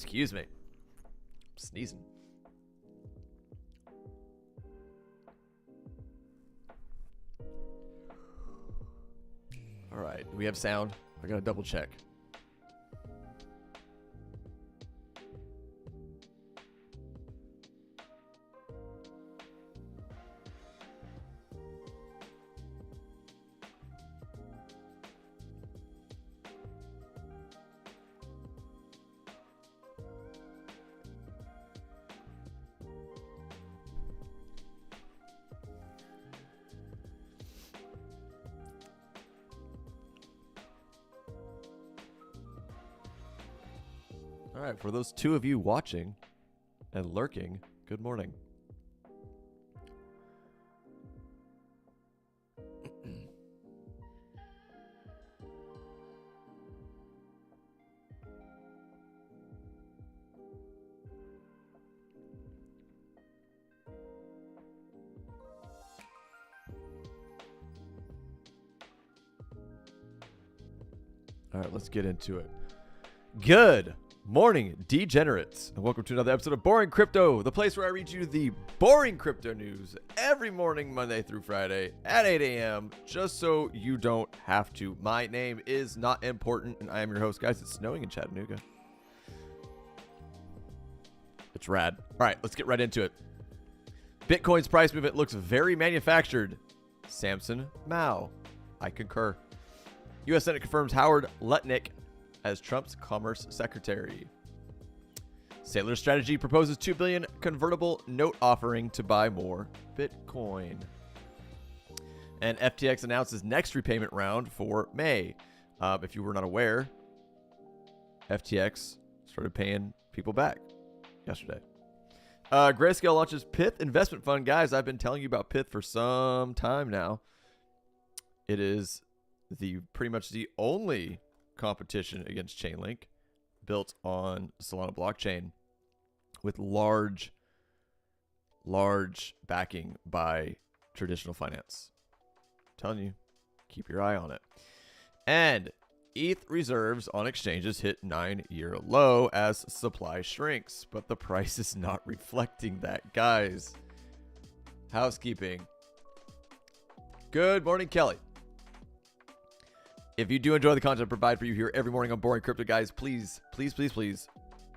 Excuse me. I'm sneezing. All right. Do we have sound? I got to double check. All right, for those two of you watching and lurking, good morning. All right, let's get into it. Good morning, degenerates, and welcome to another episode of Boring Crypto, the place where I read you the boring crypto news every morning, Monday through Friday at 8 a.m., just so you don't have to. My name is Not Important, and I am your host. Guys, it's snowing in Chattanooga. It's rad. All right, let's get right into it. Bitcoin's price movement looks very manufactured. Samson Mao. I concur. U.S. Senate confirms Howard Lutnick as Trump's Commerce Secretary. Sailor Strategy proposes $2 billion convertible note offering to buy more Bitcoin. And FTX announces next repayment round for May. If you were not aware, FTX started paying people back yesterday. Grayscale launches Pyth investment fund. Guys, I've been telling you about Pyth for some time now. It is pretty much the only competition against Chainlink built on Solana blockchain with large backing by traditional finance. I'm telling you, keep your eye on it. And ETH reserves on exchanges hit 9-year low as supply shrinks, but the price is not reflecting that, guys. Housekeeping. Good morning, Kelly. If you do enjoy the content I provide for you here every morning on Boring Crypto, guys, please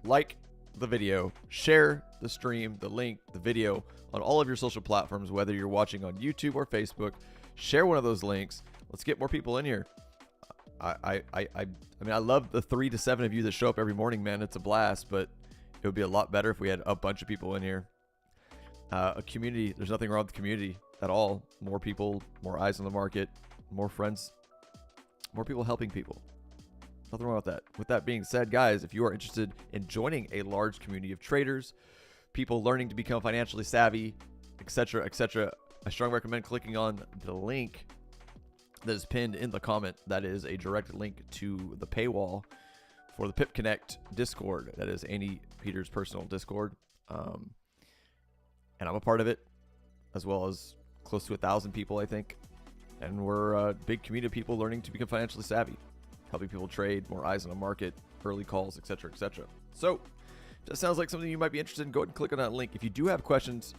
like the video, share the stream, the link, the video on all of your social platforms, whether you're watching on YouTube or Facebook. Share one of those links. Let's get more people in here. I mean, I love the 3 to 7 of you that show up every morning, man. It's a blast, but it would be a lot better if we had a bunch of people in here. A community, there's nothing wrong with the community at all. More people, more eyes on the market, more friends. More people helping people. Nothing wrong with that. With that being said, guys, if you are interested in joining a large community of traders, people learning to become financially savvy, etc., I strongly recommend clicking on the link that is pinned in the comment. That is a direct link to the paywall for the Pip Connect Discord. That is Andy Peters' personal Discord. And I'm a part of it, as well as close to 1,000 people, I think. And we're a big community of people learning to become financially savvy, helping people trade, more eyes on the market, early calls, etc., etc. So, if that sounds like something you might be interested in, go ahead and click on that link. If you do have questions,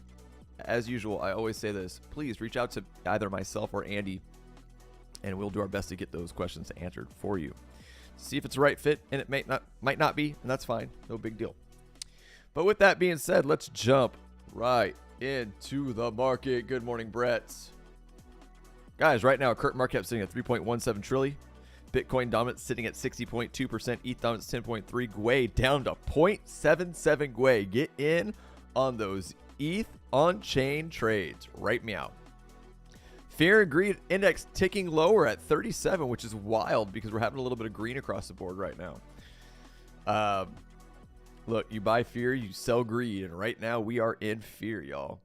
as usual, I always say this, please reach out to either myself or Andy, and we'll do our best to get those questions answered for you. See if it's the right fit, and it might not be, and that's fine. No big deal. But with that being said, let's jump right into the market. Good morning, Brett. Guys, right now, current market cap sitting at 3.17 trillion. Bitcoin dominant sitting at 60.2%. ETH dominant 10.3. Gwei down to 0.77 Gwei. Get in on those ETH on-chain trades. Right meow. Fear and greed index ticking lower at 37, which is wild because we're having a little bit of green across the board right now. Look, you buy fear, you sell greed, and right now we are in fear, y'all.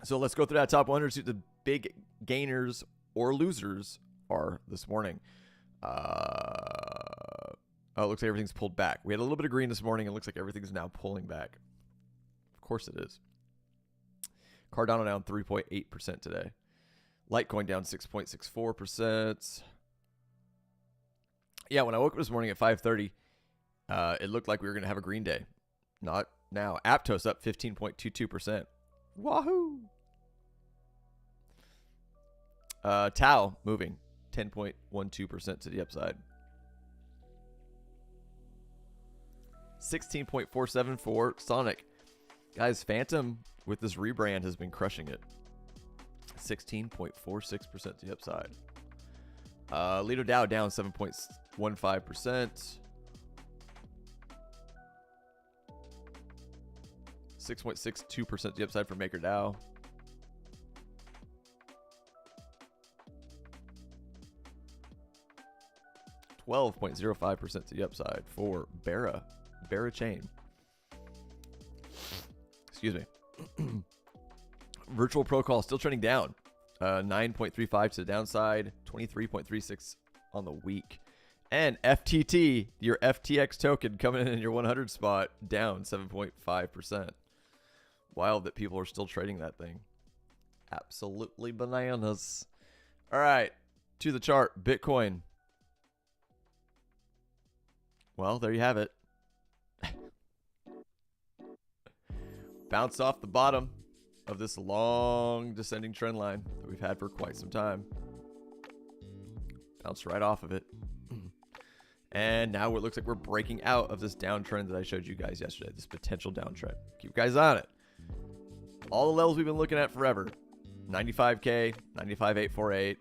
So let's go through that top 100, see what the big gainers or losers are this morning. Oh, it looks like everything's pulled back. We had a little bit of green this morning. It looks like everything's now pulling back. Of course it is. Cardano down 3.8% today. Litecoin down 6.64%. Yeah, when I woke up this morning at 5:30, It looked like we were going to have a green day. Not now. Aptos up 15.22%. Wahoo! Tau moving 10.12% to the upside. 16.47 for Sonic. Guys, Phantom with this rebrand has been crushing it. 16.46% to the upside. Lido Dow down 7.15%. 6.62% to the upside for MakerDAO. $12.05% to the upside for Berachain. Excuse me. Virtual Protocol still trending down. 9.35 to the downside. 23.36 on the week. And FTT, your FTX token coming in your 100 spot, down 7.5%. Wild that people are still trading that thing. Absolutely bananas. All right, to the chart. Bitcoin. Well, there you have it. Bounced off the bottom of this long descending trend line that we've had for quite some time. Bounced right off of it. And now it looks like we're breaking out of this downtrend that I showed you guys yesterday, this potential downtrend. Keep you guys on it. All the levels we've been looking at forever. 95K, 95,848.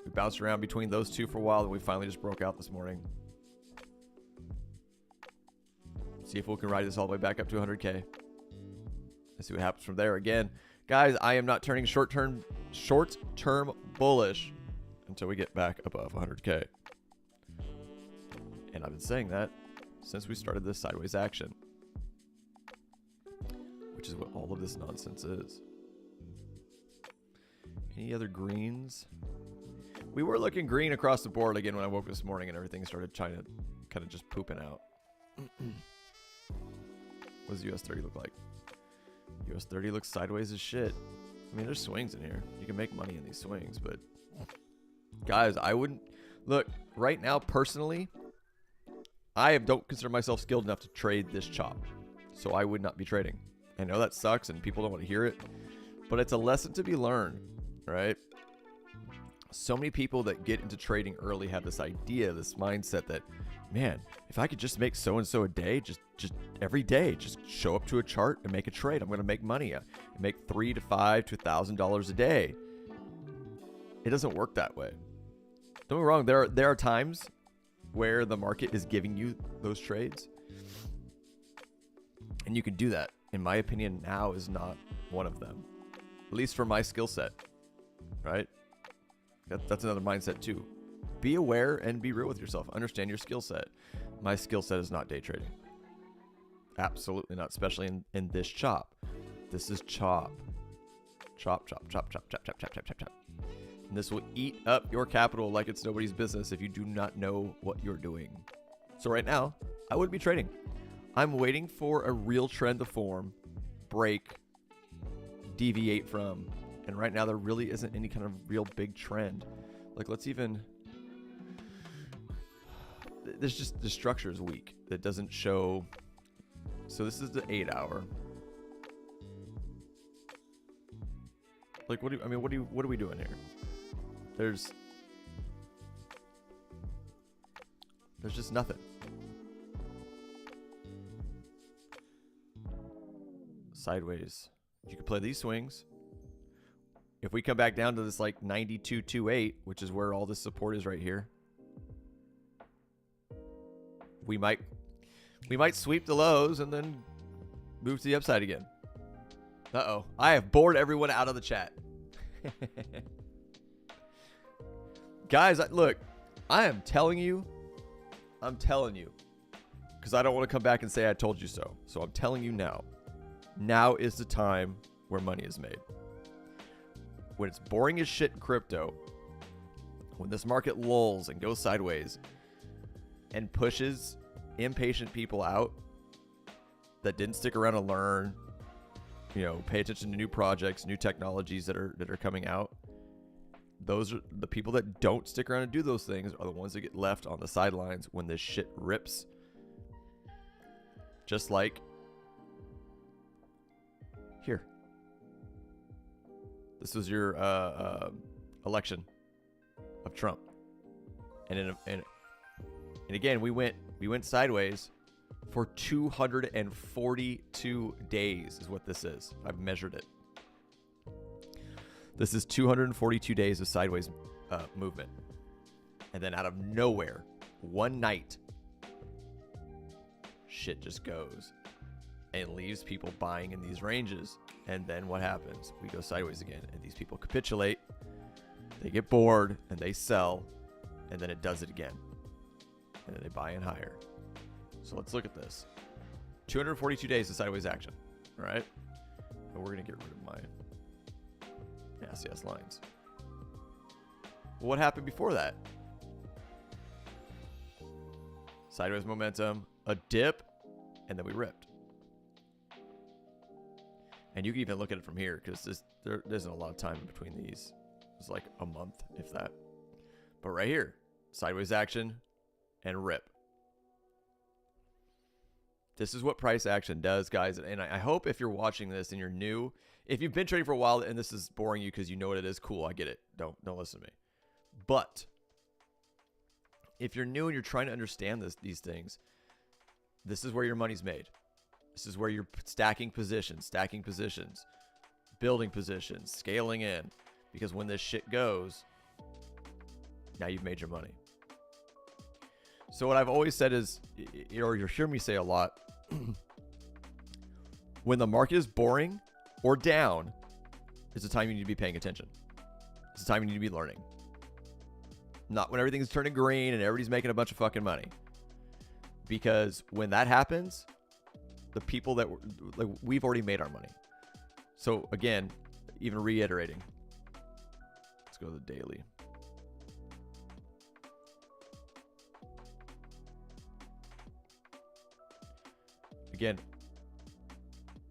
We bounced around between those two for a while, and we finally just broke out this morning. See if we can ride this all the way back up to 100K. Let's see what happens from there. Again, guys, I am not turning short-term bullish until we get back above 100K. And I've been saying that since we started this sideways action, which is what all of this nonsense is. Any other greens? We were looking green across the board again when I woke this morning and everything started trying to kind of just pooping out. What does US 30 look like? US 30 looks sideways as shit. I mean, there's swings in here. You can make money in these swings, but guys, I wouldn't look right now personally. I don't consider myself skilled enough to trade this chop, so I would not be trading. I know that sucks and people don't want to hear it, but it's a lesson to be learned, right? So many people that get into trading early have this idea, this mindset that, man, if I could just make so-and-so a day, just every day, just show up to a chart and make a trade. I'm going to make money. I make $3,000 to $5,000 to $1,000 a day. It doesn't work that way. Don't get me wrong. There are times where the market is giving you those trades, and you can do that. In my opinion, now is not one of them, at least for my skill set, right? That's another mindset too. Be aware and be real with yourself. Understand your skill set. My skill set is not day trading. Absolutely not, especially in this chop. This is chop. Chop, chop, chop, chop, chop, chop, chop, chop, chop, chop. And this will eat up your capital like it's nobody's business if you do not know what you're doing. So right now, I wouldn't be trading. I'm waiting for a real trend to form, break, deviate from. And right now, there really isn't any kind of real big trend. Like, let's even... There's just... The structure is weak. It doesn't show... So this is the 8-hour. Like, what are we doing here? There's just nothing. Sideways. You can play these swings. If we come back down to this like 92.28, which is where all this support is right here, we might sweep the lows and then move to the upside again. Uh-oh. I have bored everyone out of the chat. Guys, look, I am telling you, because I don't want to come back and say I told you so. So I'm telling you now. Now is the time where money is made. When it's boring as shit in crypto, when this market lulls and goes sideways and pushes impatient people out that didn't stick around to learn, pay attention to new projects, new technologies that are coming out, those are the people that don't stick around and do those things are the ones that get left on the sidelines when this shit rips just like here. This was your election of Trump, and again we went sideways for 242 days is what this is. I've measured it. This is 242 days of sideways movement, and then out of nowhere, one night, shit just goes and leaves people buying in these ranges. And then what happens? We go sideways again, and these people capitulate. They get bored and they sell, and then it does it again, and then they buy in higher. So let's look at this. 242 days of sideways action. All right, and we're gonna get rid of my SCS lines. What happened before that? Sideways momentum, a dip, and then we ripped. And you can even look at it from here, because there isn't a lot of time in between these. It's like a month, if that. But right here, sideways action and rip. This is what price action does, guys. And I hope if you're watching this and you're new, if you've been trading for a while and this is boring you because you know what it is, cool, I get it. Don't listen to me. But if you're new and you're trying to understand these things, this is where your money's made. This is where you're stacking positions, building positions, scaling in. Because when this shit goes, now you've made your money. So what I've always said is, or you'll hear me say a lot, when the market is boring or down, it's the time you need to be paying attention. It's the time you need to be learning. Not when everything's turning green and everybody's making a bunch of fucking money. Because when that happens, the people that we've already made our money. So again, even reiterating, let's go to the daily. Again,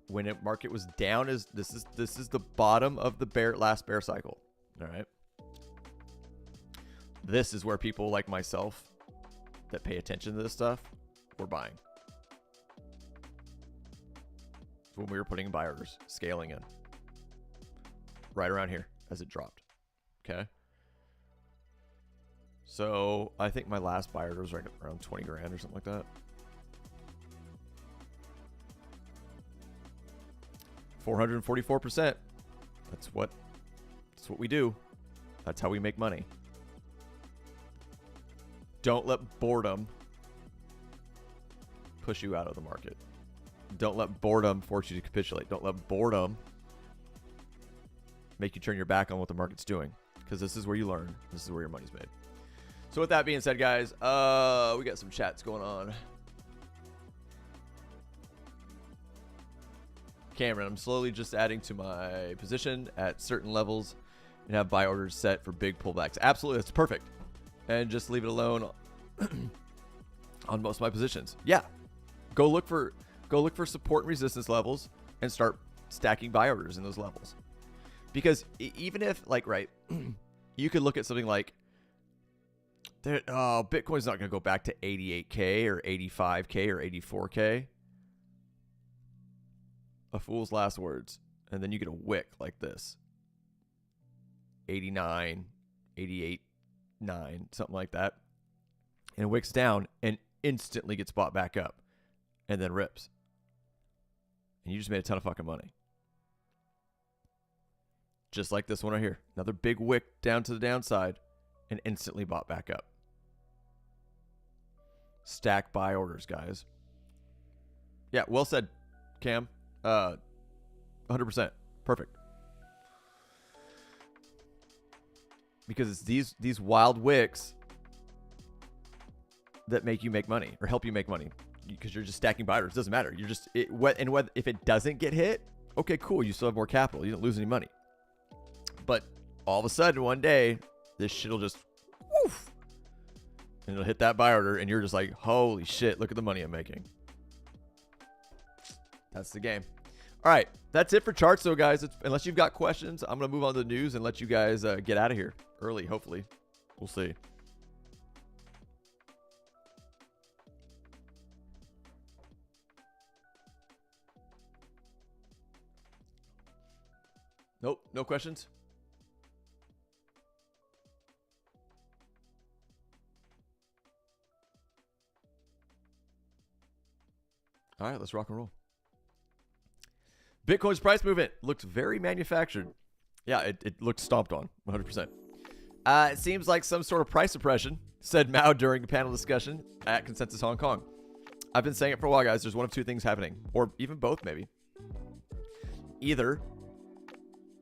when the market was down, this is the bottom of the last bear cycle. All right. This is where people like myself that pay attention to this stuff were buying. When we were putting buy orders, scaling in. Right around here as it dropped. Okay. So I think my last buy order was right around 20 grand or something like that. 444%. That's what we do. That's how we make money. Don't let boredom push you out of the market. Don't let boredom force you to capitulate. Don't let boredom make you turn your back on what the market's doing, because this is where you learn. This is where your money's made. So with that being said, guys, we got some chats going on. Cameron, I'm slowly just adding to my position at certain levels and have buy orders set for big pullbacks. Absolutely, that's perfect. And just leave it alone on most of my positions. Yeah, go look for support and resistance levels and start stacking buy orders in those levels. Because even if, like, right, you could look at something like, Bitcoin's not going to go back to 88K or 85K or 84K. A fool's last words. And then you get a wick like this. 89, 88, 9, something like that. And it wicks down and instantly gets bought back up. And then rips. And you just made a ton of fucking money. Just like this one right here. Another big wick down to the downside and instantly bought back up. Stack buy orders, guys. Yeah, well said, Cam. 100%. Perfect. Because it's these wild wicks that make you make money or help you make money. Because you're just stacking buy orders. It doesn't matter. You're just if it doesn't get hit, okay, cool. You still have more capital. You don't lose any money. But all of a sudden, one day, this shit will just woof, and it'll hit that buy order, and you're just like, holy shit, look at the money I'm making. That's the game. All right, that's it for charts, though, guys. Unless you've got questions, I'm gonna move on to the news and let you guys get out of here early. Hopefully, we'll see. Nope. No questions? All right, let's rock and roll. Bitcoin's price movement looked very manufactured. Yeah, it looked stomped on, 100%. It seems like some sort of price suppression, said Mao during a panel discussion at Consensus Hong Kong. I've been saying it for a while, guys. There's one of two things happening, or even both, maybe. Either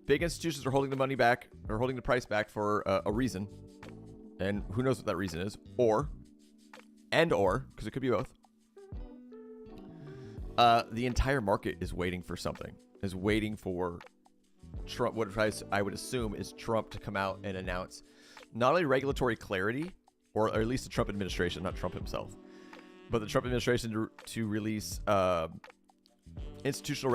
big institutions are holding the money back or holding the price back for a reason, and who knows what that reason is, or, because it could be both. The entire market is waiting for something, is waiting for Trump, what I would assume is Trump to come out and announce not only regulatory clarity, or at least the Trump administration, not Trump himself, but the Trump administration to release institutional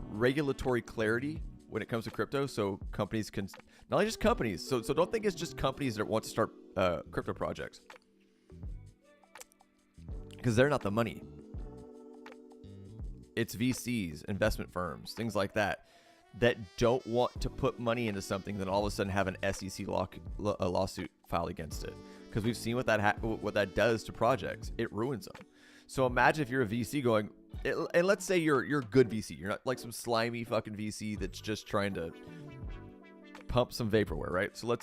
regulatory clarity when it comes to crypto, so companies can, not only just companies, so don't think it's just companies that want to start crypto projects, because they're not the money. It's VCs, investment firms, things like that don't want to put money into something, then all of a sudden have an SEC lawsuit filed against it. Because we've seen what that does to projects. It ruins them. So imagine if you're a VC going, and let's say you're a good VC. You're not like some slimy fucking VC that's just trying to pump some vaporware, right? So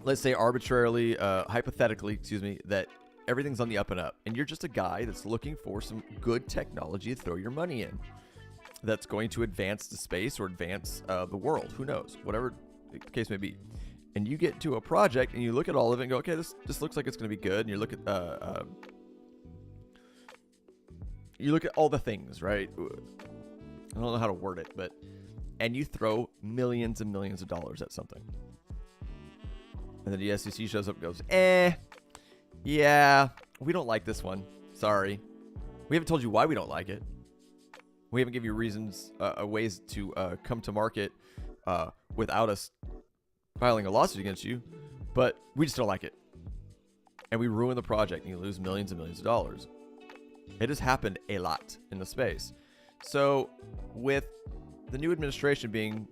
let's say arbitrarily, hypothetically, that everything's on the up and up, and you're just a guy that's looking for some good technology to throw your money in that's going to advance the space or advance the world. Who knows? Whatever the case may be. And you get to a project and you look at all of it and go, okay, this looks like it's going to be good. And you look at all the things, right? I don't know how to word it, and you throw millions and millions of dollars at something. And then the SEC shows up and goes, yeah, we don't like this one. Sorry. We haven't told you why we don't like it. We haven't given you reasons, ways to come to market without us filing a lawsuit against you, but we just don't like it. And we ruin the project and you lose millions and millions of dollars. It has happened a lot in the space. So with the new administration being,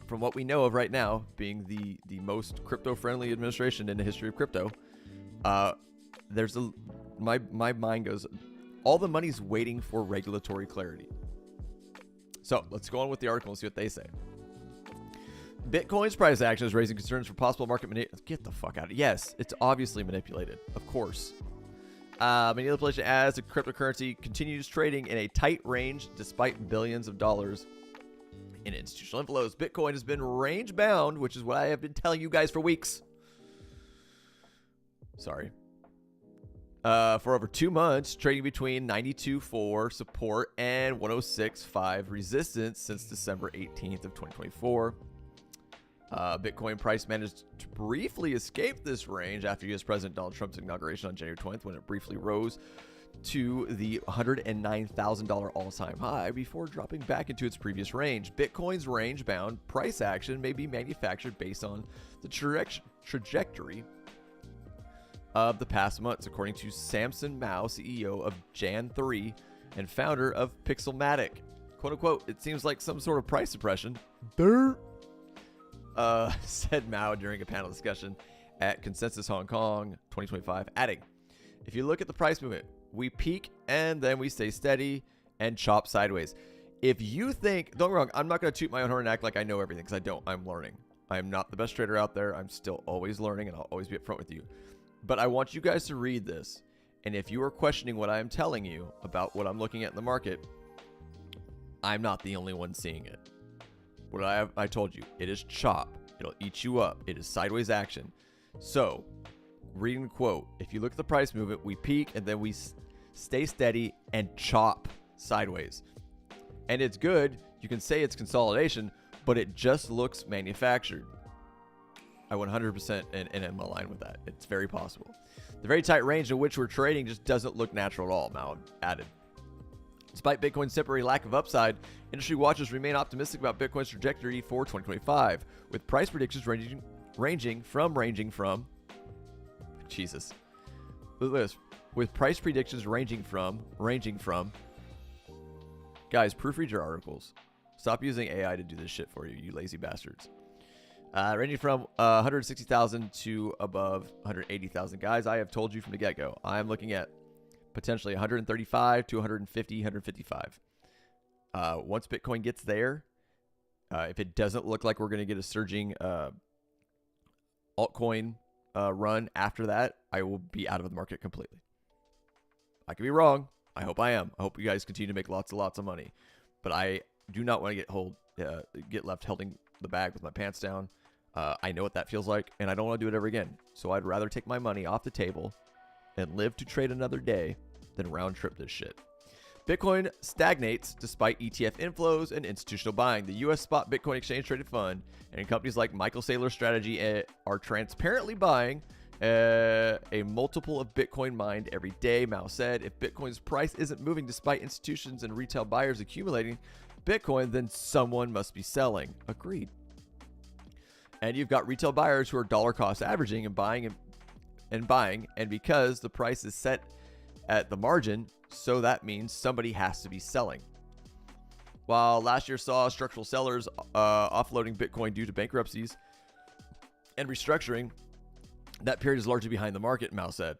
from what we know of right now, being the most crypto-friendly administration in the history of crypto, my mind goes, all the money's waiting for regulatory clarity. So let's go on with the article and see what they say. Bitcoin's price action is raising concerns for possible market manipulation. Get the fuck out of it. Yes, it's obviously manipulated. Of course. Manipulation as the cryptocurrency continues trading in a tight range despite billions of dollars in institutional inflows. Bitcoin has been range bound, which is what I have been telling you guys for weeks. Sorry. For over 2 months, trading between 92.4 support and 106.5 resistance since December 18th of 2024. Bitcoin price managed to briefly escape this range after U.S. President Donald Trump's inauguration on January 20th, when it briefly rose to the $109,000 all-time high before dropping back into its previous range. Bitcoin's range-bound price action may be manufactured based on the trajectory of the past months, according to Samson Mao, CEO of Jan3 and founder of Pixelmatic. Quote unquote, it seems like some sort of price suppression, said Mao during a panel discussion at Consensus Hong Kong 2025, adding, if you look at the price movement, we peak and then we stay steady and chop sideways. If you think, don't get me wrong, I'm not going to toot my own horn and act like I know everything, because I don't. I'm learning. I am not the best trader out there. I'm still always learning, and I'll always be upfront with you. But I want you guys to read this. And if you are questioning what I am telling you about what I'm looking at in the market, I'm not the only one seeing it. What I told you, it is chop. It'll eat you up. It is sideways action. So, reading the quote, if you look at the price movement, we peak and then we stay steady and chop sideways. And it's good. You can say it's consolidation, but it just looks manufactured. I 100% and am aligned with that. It's very possible. The very tight range in which we're trading just doesn't look natural at all, Mao added. Despite Bitcoin's temporary lack of upside, industry watchers remain optimistic about Bitcoin's trajectory for 2025, with price predictions ranging from Jesus. Look at this. With price predictions ranging from guys, proofread your articles. Stop using AI to do this shit for you, you lazy bastards. Ranging from 160,000 to above 180,000. Guys, I have told you from the get-go, I'm looking at potentially 135 to 150, 155. Once Bitcoin gets there, if it doesn't look like we're going to get a surging altcoin run after that, I will be out of the market completely. I could be wrong. I hope I am. I hope you guys continue to make lots of money. But I do not want to get left holding the bag with my pants down. I know what that feels like, and I don't want to do it ever again. So I'd rather take my money off the table and live to trade another day than round trip this shit. Bitcoin stagnates despite ETF inflows and institutional buying. The U.S. spot Bitcoin exchange traded fund and companies like Michael Saylor's strategy are transparently buying a multiple of Bitcoin mined every day. Mao said, if Bitcoin's price isn't moving despite institutions and retail buyers accumulating Bitcoin, then someone must be selling. Agreed. And you've got retail buyers who are dollar cost averaging and buying, and because the price is set at the margin, so that means somebody has to be selling. While last year saw structural sellers offloading Bitcoin due to bankruptcies and restructuring, that period is largely behind the market, Mao said.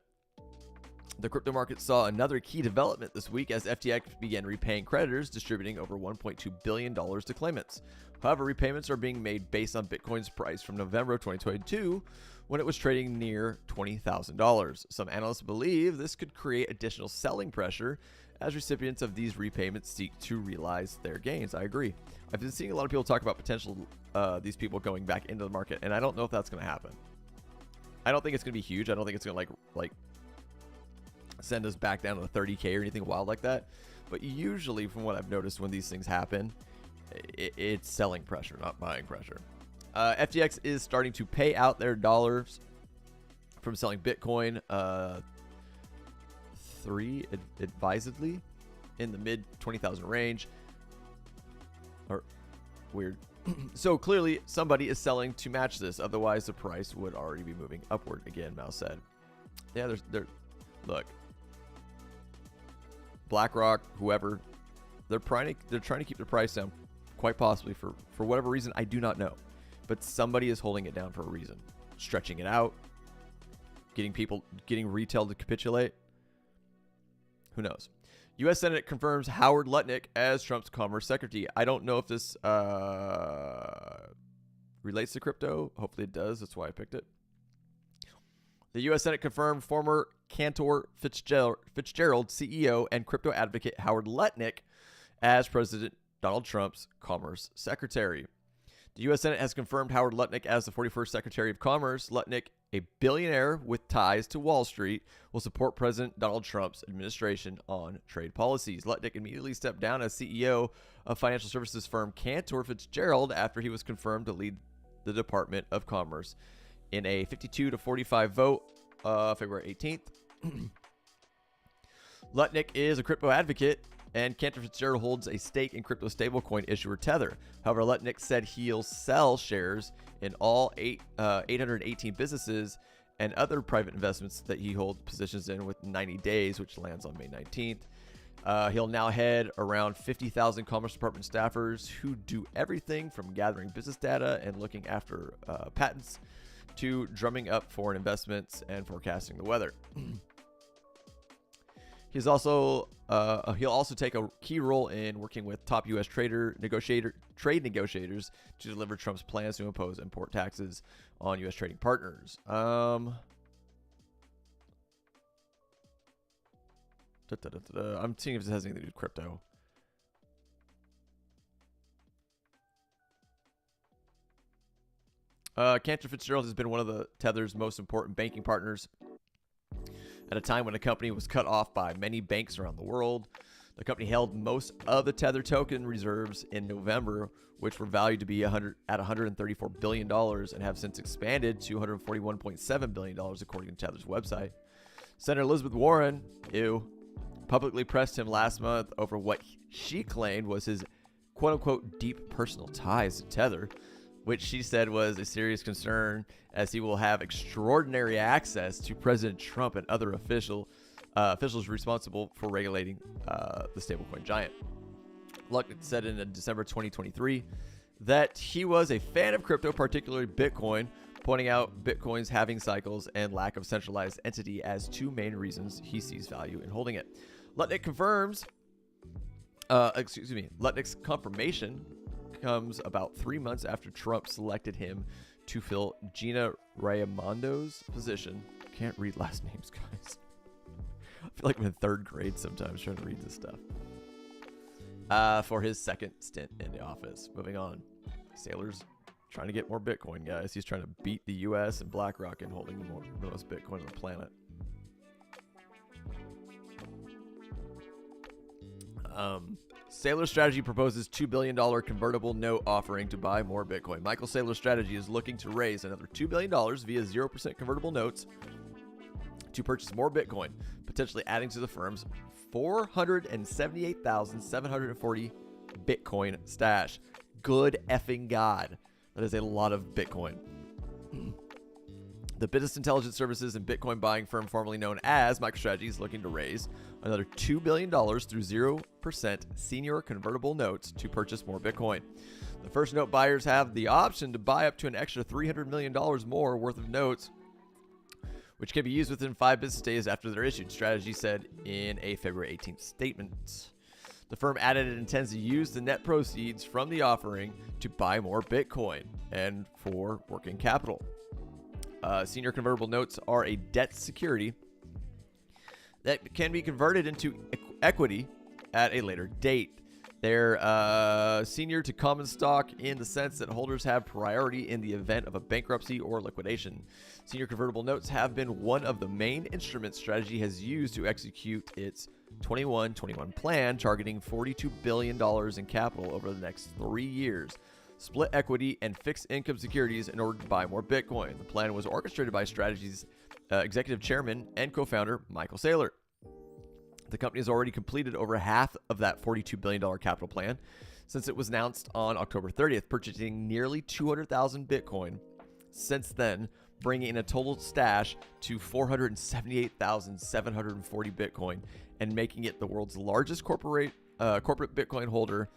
The crypto market saw another key development this week as FTX began repaying creditors, distributing over $1.2 billion to claimants. However, repayments are being made based on Bitcoin's price from November of 2022, when it was trading near $20,000. Some analysts believe this could create additional selling pressure as recipients of these repayments seek to realize their gains. I agree. I've been seeing a lot of people talk about potential these people going back into the market, and I don't know if that's going to happen. I don't think it's going to be huge. I don't think it's going to like send us back down to 30K or anything wild like that. But usually, from what I've noticed, when these things happen, it's selling pressure, not buying pressure. FTX is starting to pay out their dollars from selling Bitcoin advisedly in the mid 20,000 range. Or weird. So clearly somebody is selling to match this, otherwise the price would already be moving upward again, Mao said. Yeah, look, BlackRock, whoever, they're trying to keep the price down, quite possibly for whatever reason I do not know. But somebody is holding it down for a reason. Stretching it out, getting retail to capitulate. Who knows? U.S. Senate confirms Howard Lutnick as Trump's Commerce Secretary. I don't know if this relates to crypto. Hopefully it does. That's why I picked it. The U.S. Senate confirmed former Cantor Fitzgerald CEO and crypto advocate Howard Lutnick as President Donald Trump's Commerce Secretary. The U.S. Senate has confirmed Howard Lutnick as the 41st Secretary of Commerce. Lutnick, a billionaire with ties to Wall Street, will support President Donald Trump's administration on trade policies. Lutnick immediately stepped down as CEO of financial services firm Cantor Fitzgerald after he was confirmed to lead the Department of Commerce in a 52 to 45 vote February 18th. Lutnick is a crypto advocate, and Cantor Fitzgerald holds a stake in crypto stablecoin issuer Tether. However, Lutnick said he'll sell shares in all 818 businesses and other private investments that he holds positions in with 90 days, which lands on May 19th. He'll now head around 50,000 Commerce Department staffers who do everything from gathering business data and looking after patents to drumming up foreign investments and forecasting the weather. He'll also take a key role in working with top U.S. trade negotiators to deliver Trump's plans to impose import taxes on U.S. trading partners. I'm seeing if this has anything to do with crypto. Cantor Fitzgerald has been one of the Tether's most important banking partners at a time when the company was cut off by many banks around the world. The company held most of the Tether token reserves in November, which were valued to be at $134 billion and have since expanded to $141.7 billion, according to Tether's website. Senator Elizabeth Warren, publicly pressed him last month over what she claimed was his quote-unquote deep personal ties to Tether, which she said was a serious concern as he will have extraordinary access to President Trump and other officials responsible for regulating the stablecoin giant. Lutnick said in December 2023 that he was a fan of crypto, particularly Bitcoin, pointing out Bitcoin's halving cycles and lack of centralized entity as two main reasons he sees value in holding it. Lutnick confirms, Lutnick's confirmation comes about 3 months after Trump selected him to fill Gina Raimondo's position. Can't read last names, guys. I feel like I'm in third grade sometimes trying to read this stuff. For his second stint in the office. Moving on. Saylor's trying to get more Bitcoin, guys. He's trying to beat the U.S. and BlackRock in holding the most Bitcoin on the planet. Saylor Strategy proposes $2 billion convertible note offering to buy more Bitcoin. Michael Saylor Strategy is looking to raise another $2 billion via 0% convertible notes to purchase more Bitcoin, potentially adding to the firm's 478,740 Bitcoin stash. Good effing God. That is a lot of Bitcoin. The business intelligence services and Bitcoin buying firm formerly known as MicroStrategy is looking to raise another $2 billion through 0% senior convertible notes to purchase more Bitcoin. The first note buyers have the option to buy up to an extra $300 million more worth of notes, which can be used within 5 business days after they're issued, Strategy said in a February 18th statement. The firm added it intends to use the net proceeds from the offering to buy more Bitcoin and for working capital. Senior convertible notes are a debt security that can be converted into equity at a later date. They're senior to common stock in the sense that holders have priority in the event of a bankruptcy or liquidation. Senior convertible notes have been one of the main instruments Strategy has used to execute its 21-21 plan, targeting $42 billion in capital over the next 3 years. Split equity and fixed income securities in order to buy more Bitcoin. The plan was orchestrated by Strategy's executive chairman and co-founder, Michael Saylor. The company has already completed over half of that $42 billion capital plan since it was announced on October 30th, purchasing nearly 200,000 Bitcoin since then, bringing in a total stash to 478,740 Bitcoin and making it the world's largest corporate Bitcoin holder.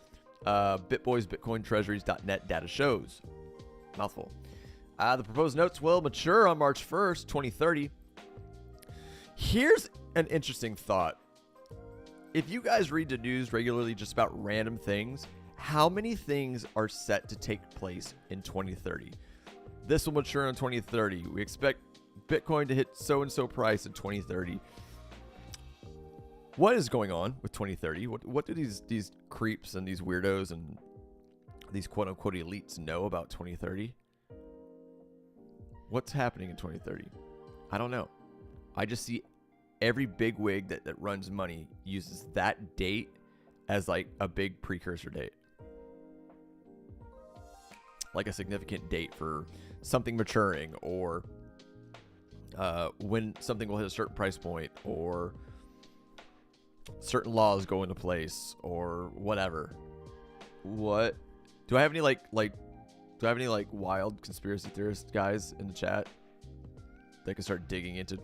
BitBoys BitcoinTreasuries.net data shows. Mouthful. The proposed notes will mature on March 1st, 2030. Here's an interesting thought. If you guys read the news regularly just about random things, how many things are set to take place in 2030? This will mature in 2030. We expect Bitcoin to hit so-and-so price in 2030. What is going on with 2030? What do these creeps and these weirdos and these quote-unquote elites know about 2030? What's happening in 2030? I don't know. I just see every bigwig that runs money uses that date as like a big precursor date. Like a significant date for something maturing, or when something will hit a certain price point, or certain laws go into place, or whatever. What? Do I have any like wild conspiracy theorists guys in the chat that can start digging into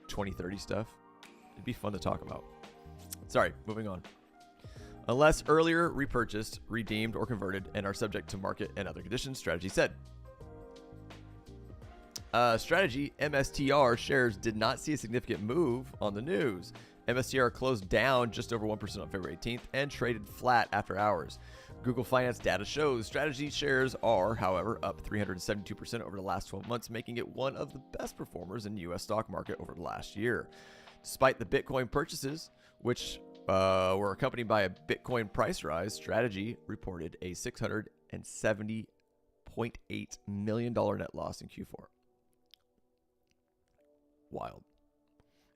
2030 stuff? It'd be fun to talk about. Sorry, moving on. Unless earlier repurchased, redeemed, or converted and are subject to market and other conditions, Strategy said. Strategy MSTR shares did not see a significant move on the news. MSTR closed down just over 1% on February 18th and traded flat after hours. Google Finance data shows Strategy shares are, however, up 372% over the last 12 months, making it one of the best performers in the U.S. stock market over the last year. Despite the Bitcoin purchases, which were accompanied by a Bitcoin price rise, Strategy reported a $670.8 million net loss in Q4. Wild.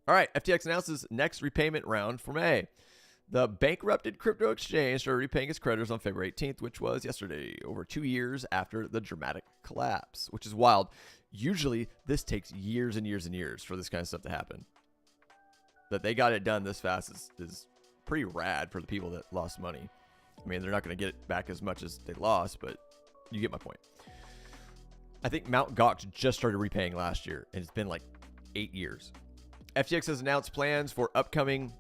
All right, FTX announces next repayment round for May. The bankrupted crypto exchange started repaying its creditors on February 18th, which was yesterday, over 2 years after the dramatic collapse, which is wild. Usually, this takes years and years and years for this kind of stuff to happen. That they got it done this fast is pretty rad for the people that lost money. I mean, they're not going to get it back as much as they lost, but you get my point. I think Mt. Gox just started repaying last year, and it's been like 8 years. FTX has announced plans for upcoming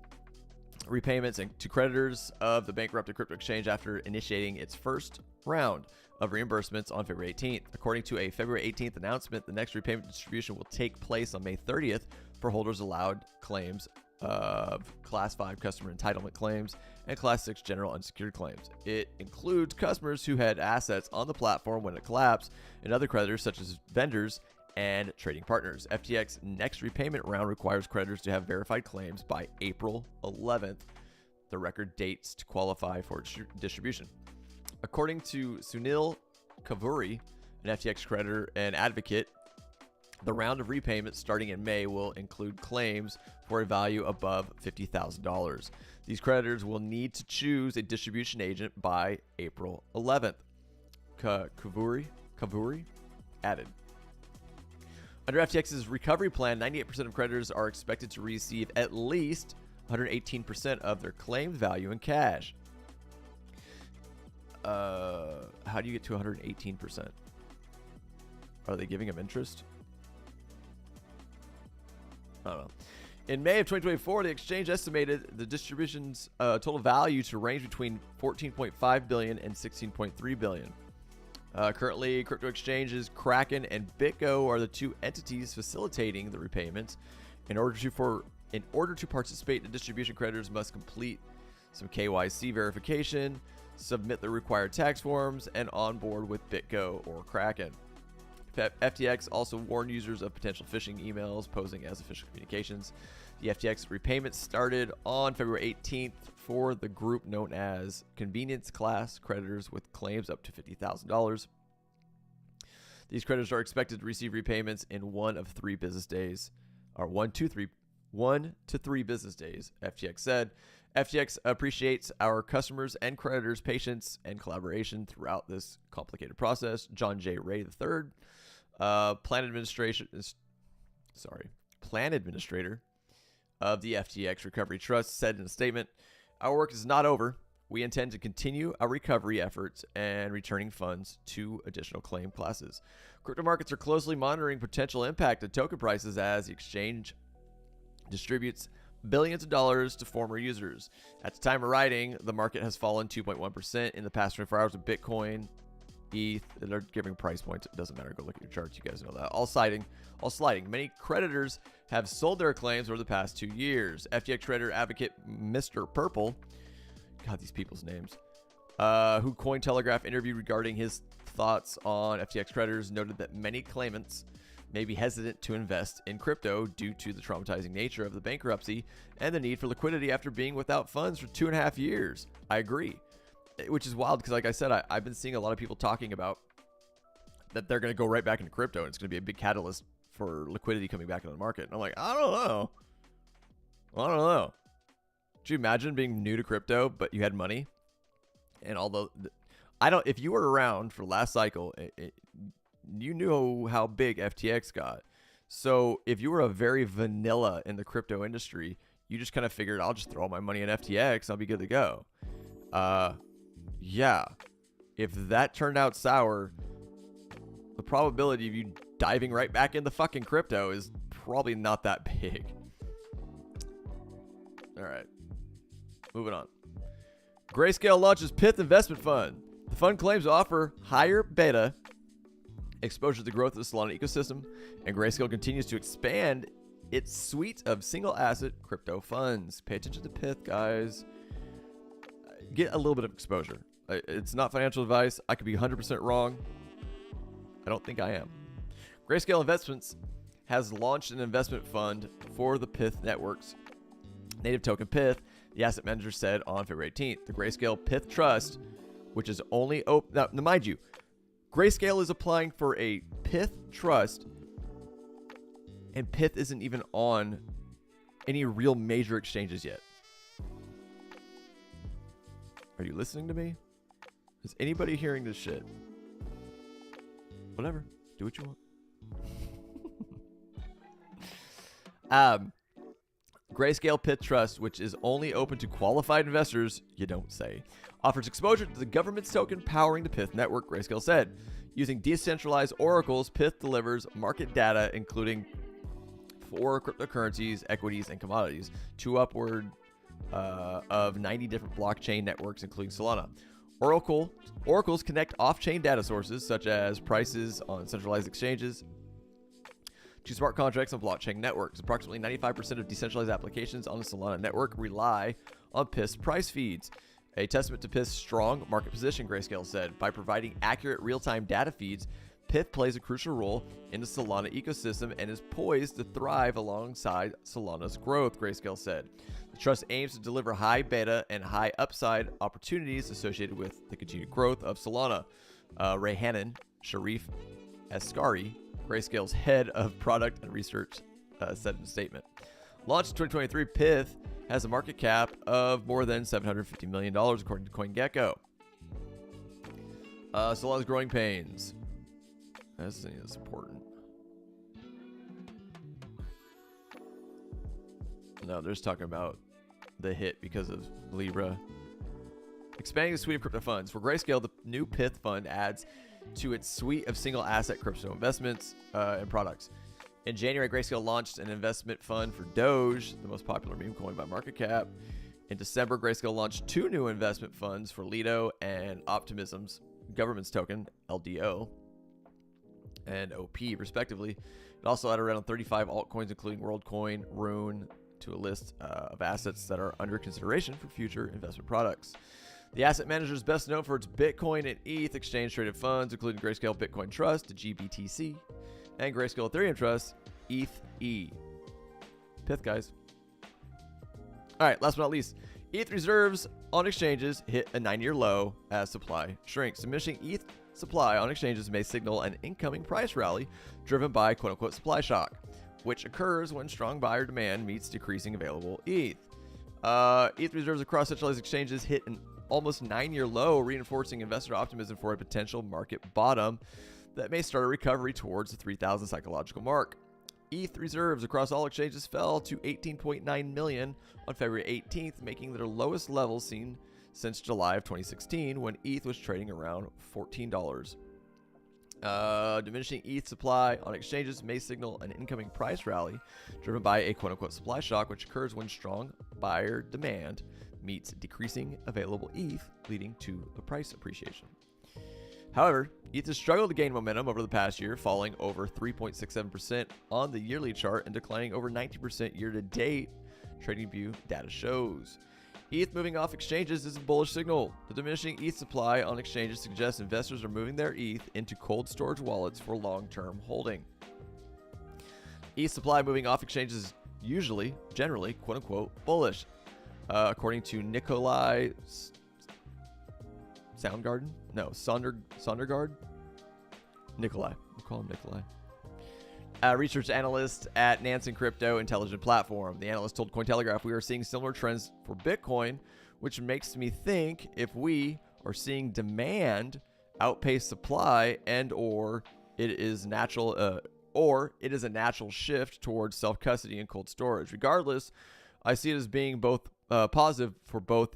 repayments and to creditors of the bankrupted crypto exchange after initiating its first round of reimbursements on February 18th. According to a February 18th announcement, the next repayment distribution will take place on May 30th for holders allowed claims of Class 5 customer entitlement claims and Class 6 general unsecured claims. It includes customers who had assets on the platform when it collapsed and other creditors such as vendors and trading partners. FTX next repayment round requires creditors to have verified claims by April 11th, the record dates to qualify for distribution. According to Sunil Kavuri, an FTX creditor and advocate, the round of repayments starting in May will include claims for a value above $50,000. These creditors will need to choose a distribution agent by April 11th. Kavuri added. Under FTX's recovery plan, 98% of creditors are expected to receive at least 118% of their claimed value in cash. How do you get to 118%? Are they giving them interest? I don't know. In May of 2024, the exchange estimated the distribution's total value to range between $14.5 billion and $16.3 billion. Currently, crypto exchanges Kraken and BitGo are the two entities facilitating the repayments. In order to participate, the distribution creditors must complete some KYC verification, submit the required tax forms, and onboard with BitGo or Kraken. FTX also warned users of potential phishing emails posing as official communications. The FTX repayment started on February 18th for the group known as convenience class creditors with claims up to $50,000. These creditors are expected to receive repayments in 1 to 3 business days, FTX said. FTX appreciates our customers and creditors' patience and collaboration throughout this complicated process. John J. Ray III, plan administrator of the FTX Recovery Trust, said in a statement, "Our work is not over. We intend to continue our recovery efforts and returning funds to additional claim classes. Crypto markets are closely monitoring potential impact of token prices as the exchange distributes billions of dollars to former users. At the time of writing, the market has fallen 2.1% in the past 24 hours of Bitcoin, ETH. They're giving price points. It doesn't matter. Go look at your charts. You guys know that. All sliding. Many creditors have sold their claims over the past 2 years. FTX creditor advocate Mr. Purple, God, these people's names, who Cointelegraph interviewed regarding his thoughts on FTX creditors, noted that many claimants may be hesitant to invest in crypto due to the traumatizing nature of the bankruptcy and the need for liquidity after being without funds for 2.5 years. I agree, which is wild because, like I said, I've been seeing a lot of people talking about that they're going to go right back into crypto and it's going to be a big catalyst for liquidity coming back into the market. And I'm like, I don't know. Could you imagine being new to crypto, but you had money? And although if you were around for last cycle, you knew how big FTX got. So if you were a very vanilla in the crypto industry, you just kind of figured, I'll just throw all my money in FTX. I'll be good to go. Yeah. If that turned out sour, the probability of you diving right back into fucking crypto is probably not that big. All right. Moving on. Grayscale launches Pyth investment fund. The fund claims to offer higher beta exposure to the growth of the Solana ecosystem, and Grayscale continues to expand its suite of single asset crypto funds. Pay attention to Pyth, guys. Get a little bit of exposure. It's not financial advice. I could be 100% wrong. I don't think I am. Grayscale Investments has launched an investment fund for the Pyth network's native token Pyth, the asset manager said on February 18th. The Grayscale Pyth Trust, which is only open... Now, mind you, Grayscale is applying for a Pyth Trust, and Pyth isn't even on any real major exchanges yet. Are you listening to me? Is anybody hearing this shit? Whatever. Do what you want. Grayscale Pyth Trust, which is only open to qualified investors, you don't say, offers exposure to the government's token powering the Pyth network, Grayscale said. Using decentralized oracles, Pyth delivers market data, including for cryptocurrencies, equities, and commodities, to upward of 90 different blockchain networks, including Solana. Oracles connect off-chain data sources, such as prices on centralized exchanges, to smart contracts on blockchain networks. Approximately 95% of decentralized applications on the Solana network rely on Pyth's price feeds. A testament to Pyth's strong market position, Grayscale said. By providing accurate real-time data feeds, Pyth plays a crucial role in the Solana ecosystem and is poised to thrive alongside Solana's growth, Grayscale said. The trust aims to deliver high beta and high upside opportunities associated with the continued growth of Solana. Rayhanan Sharif Askari, Grayscale's head of product and research, said in a statement. Launched in 2023, Pyth has a market cap of more than $750 million, according to CoinGecko. Solana's growing pains. That's important. No, they're just talking about the hit because of Libra. Expanding the suite of crypto funds. For Grayscale, the new Pyth fund adds to its suite of single asset crypto investments and products. In January, Grayscale launched an investment fund for Doge, the most popular meme coin by market cap. In December, Grayscale launched 2 new investment funds for Lido and Optimism's government's token, LDO, and OP, respectively. It also added around 35 altcoins, including WorldCoin, Rune, to a list of assets that are under consideration for future investment products. The asset manager is best known for its Bitcoin and ETH exchange-traded funds, including Grayscale Bitcoin Trust, GBTC, and Grayscale Ethereum Trust, ETH-E. Pyth, guys. All right, last but not least, ETH reserves on exchanges hit a 9-year low as supply shrinks. Diminishing ETH supply on exchanges may signal an incoming price rally driven by quote-unquote supply shock, which occurs when strong buyer demand meets decreasing available ETH. ETH reserves across centralized exchanges hit an almost 9-year low, reinforcing investor optimism for a potential market bottom that may start a recovery towards the 3,000 psychological mark. ETH reserves across all exchanges fell to 18.9 million on February 18th, making their lowest level seen since July of 2016, when ETH was trading around $14. Diminishing ETH supply on exchanges may signal an incoming price rally driven by a quote-unquote supply shock, which occurs when strong buyer demand meets decreasing available ETH, leading to a price appreciation. However, ETH has struggled to gain momentum over the past year, falling over 3.67% on the yearly chart and declining over 90% year-to-date, TradingView data shows. ETH moving off exchanges is a bullish signal. The diminishing ETH supply on exchanges suggests investors are moving their ETH into cold storage wallets for long-term holding. ETH supply moving off exchanges is generally, quote-unquote, bullish. According to Nikolai Sondergaard? Nikolai. We'll call him Nikolai. Research analyst at Nansen Crypto Intelligent Platform. The analyst told Cointelegraph, we are seeing similar trends for Bitcoin, which makes me think if we are seeing demand outpace supply and or it is a natural shift towards self-custody and cold storage. Regardless, I see it as being both positive for both.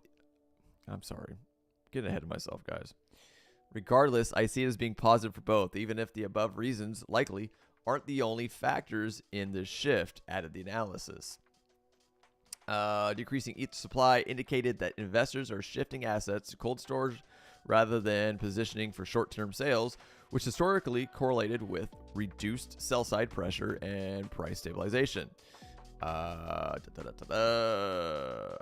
I'm sorry. Getting ahead of myself, guys. Regardless, I see it as being positive for both, even if the above reasons likely aren't the only factors in this shift, added the analysis. Decreasing ETH supply indicated that investors are shifting assets to cold storage rather than positioning for short-term sales, which historically correlated with reduced sell-side pressure and price stabilization. A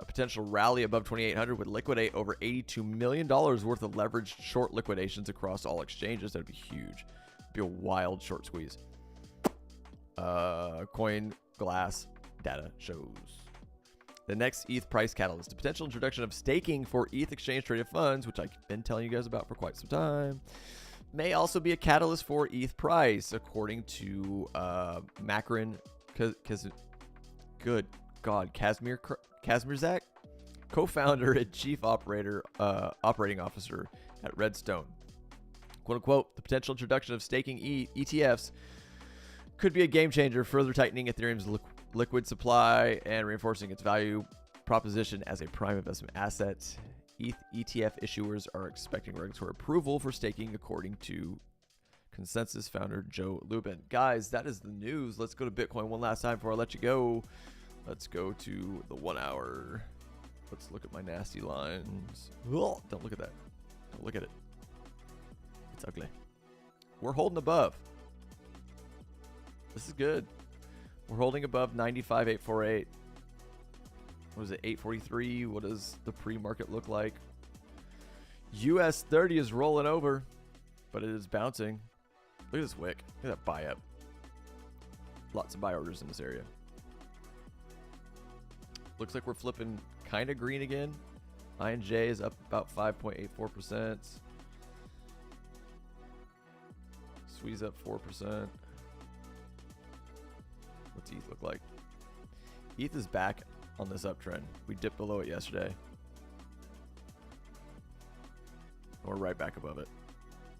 potential rally above 2,800 would liquidate over $82 million worth of leveraged short liquidations across all exchanges. That'd be huge. It'd be a wild short squeeze. Coin Glass data shows. The next ETH price catalyst, the potential introduction of staking for ETH exchange traded funds, which I've been telling you guys about for quite some time, may also be a catalyst for ETH price, according to Makran Kazmierzak, co-founder and chief operating officer at Redstone. Quote unquote, the potential introduction of staking ETFs could be a game changer, further tightening Ethereum's liquid supply and reinforcing its value proposition as a prime investment asset. ETH ETF issuers are expecting regulatory approval for staking, according to Consensus founder Joe Lubin. Guys, that is the news. Let's go to Bitcoin one last time before I let you go. Let's go to the 1 hour. Let's look at my nasty lines. Ugh, don't look at that. Don't look at it. It's ugly. We're holding above. This is good. We're holding above 95,848. What is it, 843? What does the pre-market look like? US 30 is rolling over, but it is bouncing. Look at this wick. Look at that buy up. Lots of buy orders in this area. Looks like we're flipping kind of green again. INJ is up about 5.84%. Squeeze up 4%. What's ETH look like? ETH is back on this uptrend. We dipped below it yesterday. We're right back above it.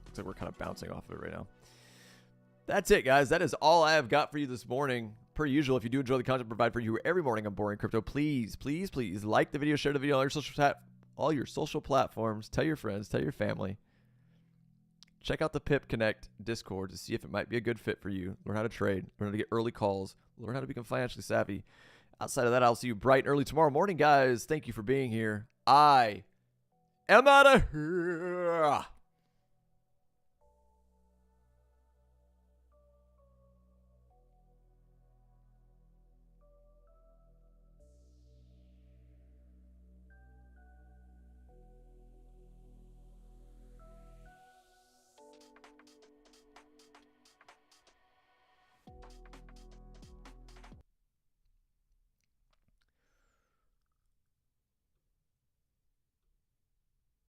Looks like we're kind of bouncing off of it right now. That's it, guys. That is all I have got for you this morning. Per usual, if you do enjoy the content provided for you every morning on Boring Crypto, please, please, please like the video, share the video on all your social platforms. Tell your friends, tell your family. Check out the Pip Connect Discord to see if it might be a good fit for you. Learn how to trade, learn how to get early calls, learn how to become financially savvy. Outside of that, I'll see you bright and early tomorrow morning, guys. Thank you for being here. I am out of here.